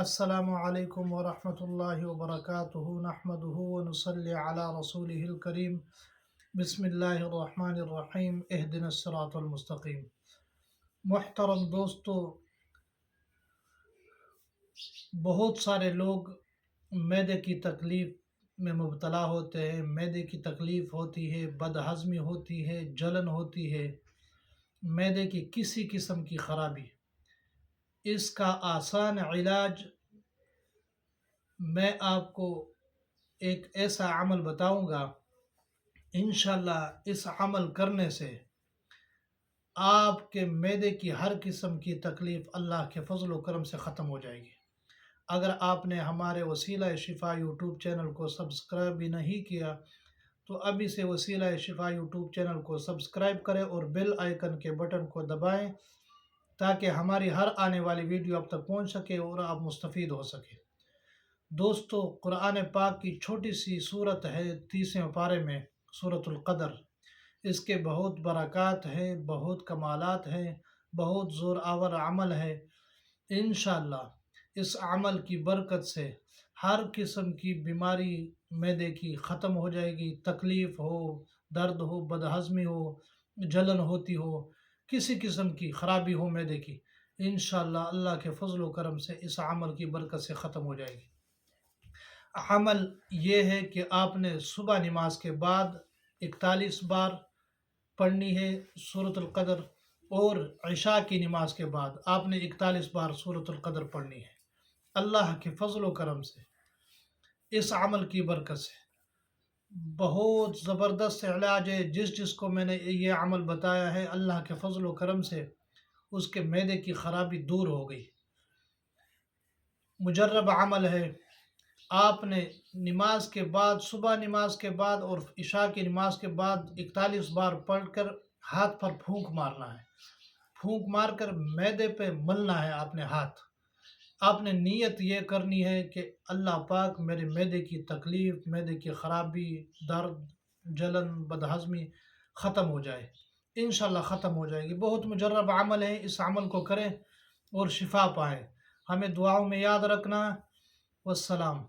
السلام علیکم ورحمۃ اللہ وبرکاتہ نحمدہ ونصلی علی رسولہ الکریم بسم اللہ الرحمن الرحیم اہدنا الصراط المستقیم۔ محترم دوستو، بہت سارے لوگ معدے کی تکلیف میں مبتلا ہوتے ہیں۔ معدے کی تکلیف ہوتی ہے، بد ہضمی ہوتی ہے، جلن ہوتی ہے، معدے کی کسی قسم کی خرابی۔ اس کا آسان علاج میں آپ کو ایک ایسا عمل بتاؤں گا، انشاءاللہ اس عمل کرنے سے آپ کے معدے کی ہر قسم کی تکلیف اللہ کے فضل و کرم سے ختم ہو جائے گی۔ اگر آپ نے ہمارے وسیلہ شفا یوٹیوب چینل کو سبسکرائب بھی نہیں کیا تو ابھی سے وسیلہ شفا یوٹیوب چینل کو سبسکرائب کریں اور بیل آئیکن کے بٹن کو دبائیں تاکہ ہماری ہر آنے والی ویڈیو آپ تک پہنچ سکے اور آپ مستفید ہو سکیں۔ دوستو، قرآن پاک کی چھوٹی سی صورت ہے 30ویں پارے میں، سورۃ القدر۔ اس کے بہت برکات ہیں، بہت کمالات ہیں، بہت زور آور عمل ہے۔ انشاءاللہ اس عمل کی برکت سے ہر قسم کی بیماری معدے کی ختم ہو جائے گی۔ تکلیف ہو، درد ہو، بد ہضمی ہو، جلن ہوتی ہو، کسی قسم کی خرابی ہو معدے کی، انشاءاللہ اللہ کے فضل و کرم سے اس عمل کی برکت سے ختم ہو جائے گی۔ عمل یہ ہے کہ آپ نے صبح نماز کے بعد 41 بار پڑھنی ہے سورۃ القدر، اور عشاء کی نماز کے بعد آپ نے 41 بار سورۃ القدر پڑھنی ہے۔ اللہ کے فضل و کرم سے اس عمل کی برکت سے بہت زبردست علاج ہے۔ جس کو میں نے یہ عمل بتایا ہے، اللہ کے فضل و کرم سے اس کے معدے کی خرابی دور ہو گئی۔ مجرب عمل ہے۔ آپ نے نماز کے بعد، صبح نماز کے بعد اور عشاء کی نماز کے بعد 41 بار پڑھ کر ہاتھ پر پھونک مارنا ہے۔ پھونک مار کر معدے پہ ملنا ہے اپنے ہاتھ۔ آپ نے نیت یہ کرنی ہے کہ اللہ پاک میرے معدے کی تکلیف، معدے کی خرابی، درد، جلن، بد ہضمی ختم ہو جائے۔ انشاءاللہ ختم ہو جائے گی۔ بہت مجرب عمل ہے، اس عمل کو کریں اور شفا پائیں۔ ہمیں دعاؤں میں یاد رکھنا۔ والسلام۔